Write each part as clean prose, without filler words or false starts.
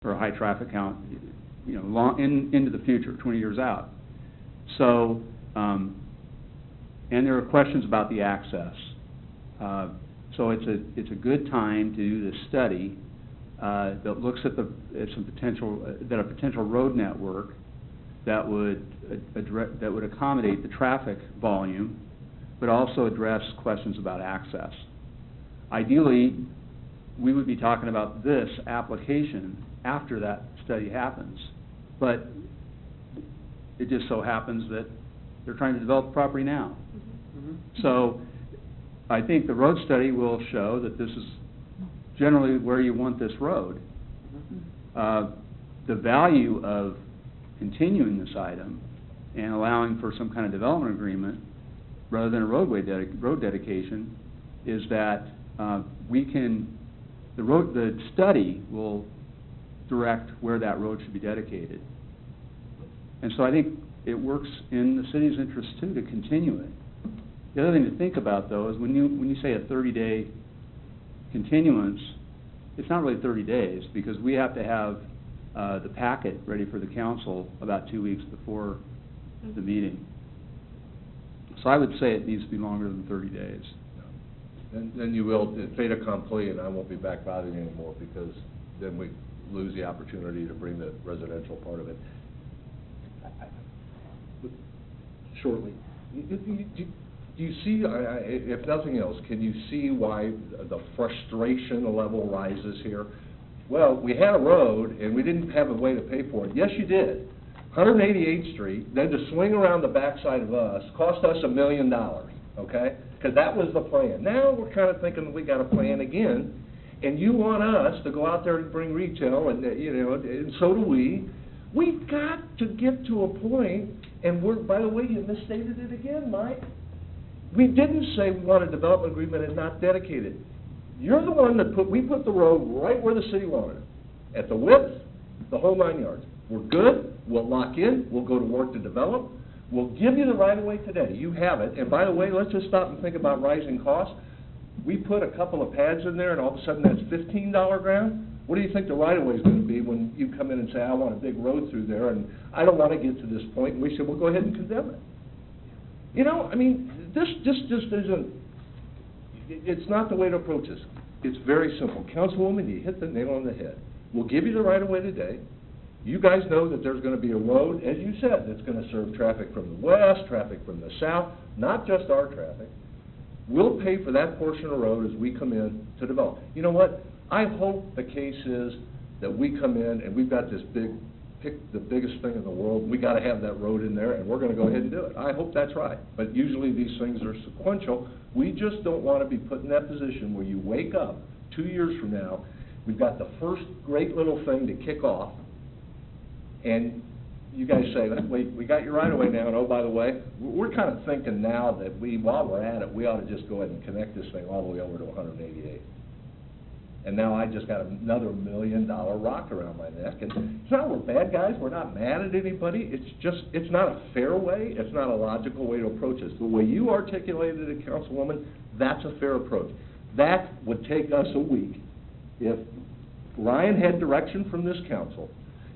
or a high traffic count, you know, long into the future, 20 years out. So, and there are questions about the access. So it's a good time to do this study that looks at a potential road network that would accommodate the traffic volume, but also address questions about access. Ideally, we would be talking about this application after that study happens, but it just so happens that they're trying to develop the property now. Mm-hmm. So I think the road study will show that this is generally where you want this road. The value of continuing this item and allowing for some kind of development agreement rather than a road dedication is that the study will direct where that road should be dedicated. And so I think it works in the city's interest too to continue it. The other thing to think about though is when you say a 30-day continuance, it's not really 30 days because we have to have the packet ready for the council about 2 weeks before the meeting. So I would say it needs to be longer than 30 days. And then you will, fait accompli, and I won't be back bothering you anymore because then we lose the opportunity to bring the residential part of it. Shortly, do you see, if nothing else, can you see why the frustration level rises here? Well, we had a road and we didn't have a way to pay for it. Yes, you did. 188th Street, then to swing around the backside of us, cost us $1 million, okay? Because that was the plan. Now we're kind of thinking we got a plan again, and you want us to go out there and bring retail, and and so do we. We've got to get to a point, and by the way, you misstated it again, Mike. We didn't say we want a development agreement and not dedicate it. You're the one that we put the road right where the city wanted it, at the width, the whole 9 yards. We're good, we'll lock in, we'll go to work to develop, we'll give you the right-of-way today. You have it, and by the way, let's just stop and think about rising costs. We put a couple of pads in there, and all of a sudden that's $15 ground. What do you think the right-of-way is going to be when you come in and say, I want a big road through there, and I don't want to get to this point, and we said, well, go ahead and condemn it. You know, I mean, this just isn't, it's not the way to approach this. It's very simple. Councilwoman, you hit the nail on the head. We'll give you the right-of-way today. You guys know that there's going to be a road, as you said, that's going to serve traffic from the west, traffic from the south, not just our traffic. We'll pay for that portion of the road as we come in to develop. You know what? I hope the case is that we come in and we've got this pick the biggest thing in the world. We got to have that road in there, and we're going to go ahead and do it. I hope that's right. But usually these things are sequential. We just don't want to be put in that position where you wake up 2 years from now, we've got the first great little thing to kick off, and you guys say, wait, we got your right-of-way now, and oh, by the way, we're kind of thinking now that while we're at it, we ought to just go ahead and connect this thing all the way over to 188. And now I just got another $1 million rock around my neck. And it's not we're bad guys, we're not mad at anybody, it's not a fair way, it's not a logical way to approach this. The way you articulated it, Councilwoman, that's a fair approach. That would take us a week. If Ryan had direction from this council,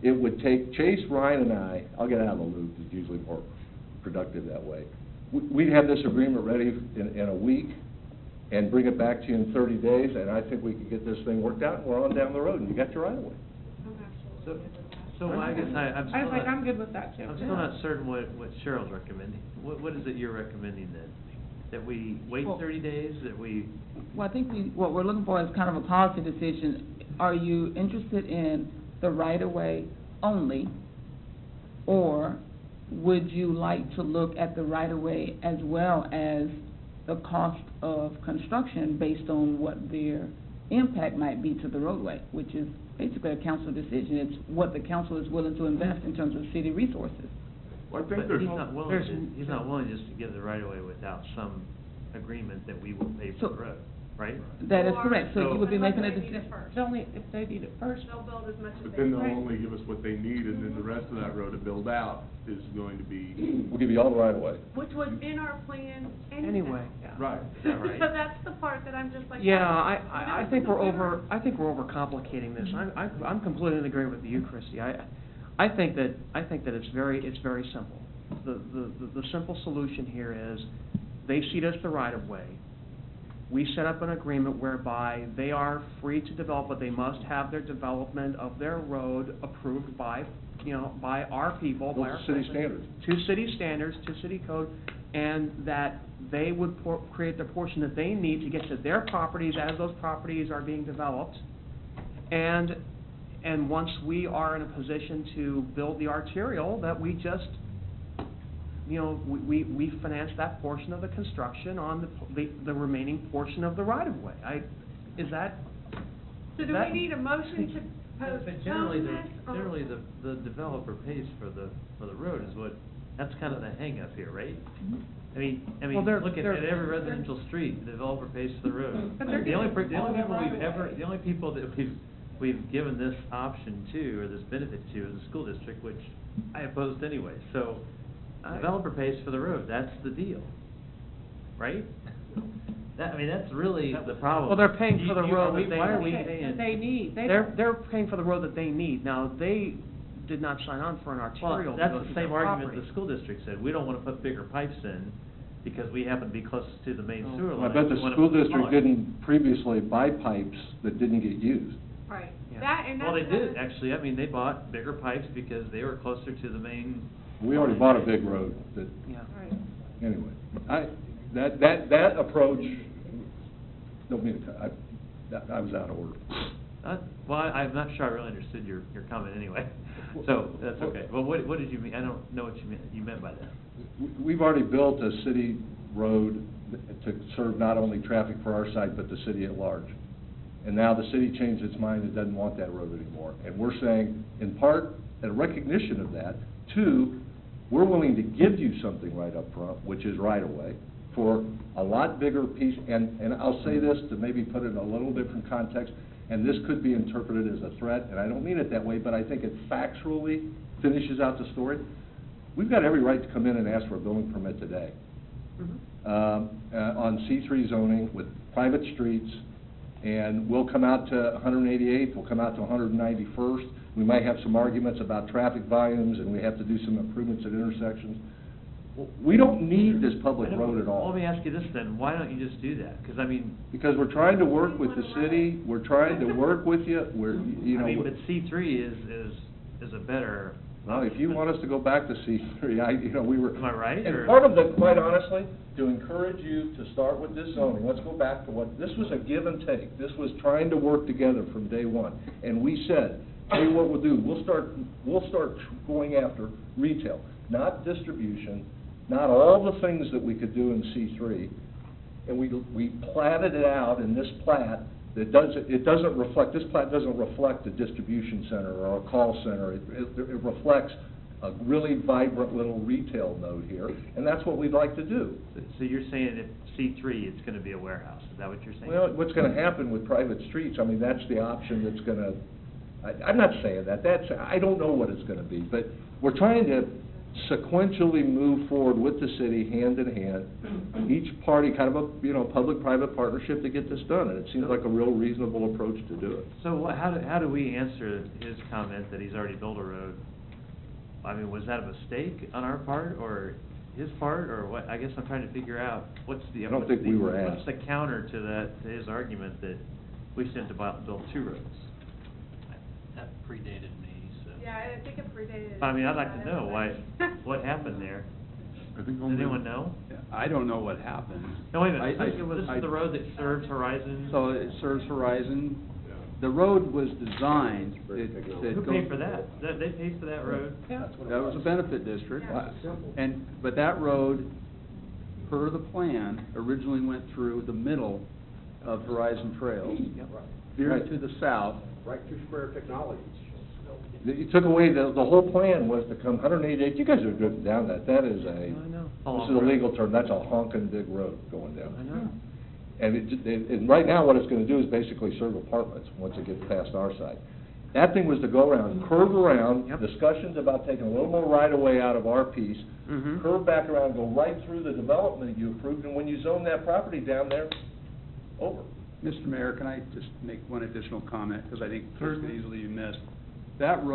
it would take Chase, Ryan, and I'll get out of the loop, it's usually more productive that way. We'd have this agreement ready in a week and bring it back to you in 30 days, and I think we could get this thing worked out, and we're on down the road, and you got your right of way. So I guess I'm good with that too. I'm still not certain what Cheryl's recommending. What is it you're recommending then? That we wait 30 days? That we? Well, I think what we're looking for is kind of a policy decision. Are you interested in the right-of-way only, or would you like to look at the right-of-way as well as the cost of construction based on what their impact might be to the roadway, which is basically a council decision. It's what the council is willing to invest in terms of city resources. Well, I think he's not willing just to give the right of way without some agreement that we will pay for the road. right? That is Or- correct, so you would be unless making a they need it decision. first. Only if they need it first. They'll build as much as But they then can. they'll only give us what they need, and then the rest of that road to build out is going to be. We'll give you all the right of way. Which was in our plan anyway. Anyway. Right. Is that right? So that's the part that I'm just like. Yeah, wow, I this think is we're a over, I think we're overcomplicating this. I'm completely in agreement with you, Christie. I think that it's very simple. The simple solution here is, they cede us the right of way. We set up an agreement whereby they are free to develop, but they must have their development of their road approved by, by our people, by our. Those are city standards. To city standards, to city code, and that they would create the portion that they need to get to their properties as those properties are being developed. And once we are in a position to build the arterial, that we just, we finance that portion of the construction on the remaining portion of the right-of-way. Is that? So do we need a motion to But generally, postpone this? or- generally the developer pays for the road is what, that's kind of the hang-up here, right? I mean, Well, they're- look at they're- every residential street, the developer pays for the road. But they're The only getting all that right away. the only people that we've given this option to, or this benefit to, is the school district, which I opposed anyway. So, developer pays for the road, that's the deal, right? That's really the problem. Well, they're paying for the road that they Why are we need. paying? They need. They're paying for the road that they need. Now, they did not sign on for an arterial. Well, that's to go the through same their argument property. the school district said, we don't wanna put bigger pipes in, because we happen to be closest to the main sewer I line. bet the We wanna school put district smaller. didn't previously buy pipes that didn't get used. Right, Yeah. that, and that's. Well, they did, another- actually, they bought bigger pipes because they were closer to the main. We already bought a big road that, Yeah. Right. anyway, that approach, don't mean to, I was out of order. Well, I'm not sure I really understood your comment anyway, so, that's okay. Well, what did you mean, I don't know what you meant by that. We've already built a city road to serve not only traffic for our site, but the city at large. And now the city changed its mind and doesn't want that road anymore. And we're saying, in part, in recognition of that, two, we're willing to give you something right up front, which is right-of-way, for a lot bigger piece, and I'll say this to maybe put it in a little different context, and this could be interpreted as a threat, and I don't mean it that way, but I think it factually finishes out the story. We've got every right to come in and ask for a building permit today. On C3 zoning with private streets, and we'll come out to 188th, we'll come out to 191st. We might have some arguments about traffic volumes, and we have to do some improvements at intersections. We don't need this public road at all. Let me ask you this then, why don't you just do that? Because Because we're trying to work with the city, we're trying to work with you, but C3 is a better. well, if you want us to go back to C3, we were. Am I right, And or- part of the, quite honestly, to encourage you to start with this zoning, let's go back to this was a give and take. This was trying to work together from day one. And we said, hey, what we'll do, we'll start going after retail, not distribution, not all the things that we could do in C3. And we platted it out in this plat that doesn't reflect, this plat doesn't reflect a distribution center or a call center. It reflects a really vibrant little retail node here, and that's what we'd like to do. So you're saying if C3, it's gonna be a warehouse, is that what you're saying? Well, what's gonna happen with private streets, that's the option that's gonna, I'm not saying that, I don't know what it's gonna be, but we're trying to sequentially move forward with the city, hand in hand, each party, kind of a, public-private partnership to get this done, and it seems like a real reasonable approach to do it. So how do we answer his comment that he's already built a road? Was that a mistake on our part, or his part, or what? I guess I'm trying to figure out what's the. I don't think we were asked. What's the counter to that, to his argument that we shouldn't have built two roads? That predated me, so. Yeah, I think it predated. I'd like to know what happened there. I think Does anyone know? I don't know what happened. No, wait a minute, I- this is the road that serves Horizon? So it serves Horizon. The road was designed, Who paid for that? They paid for that road? That was a benefit district. Yeah. But that road, per the plan, originally went through the middle of Horizon Trails. Veered to the south. Right through Square Technologies. You took away, the whole plan was to come 188, you guys are driven down that, that is I know. this is a legal term, that's a honking big road going I down. know. And right now, what it's gonna do is basically serve apartments, once it gets past our side. That thing was to go around, curve around, Yep. discussions about taking a little more right-of-way out of our piece, Mhm. curve back around, go right through the development you approved, and when you zone that property down there, over. Mr. Mayor, can I just make one additional comment, because I think this could Certainly. easily be missed? That road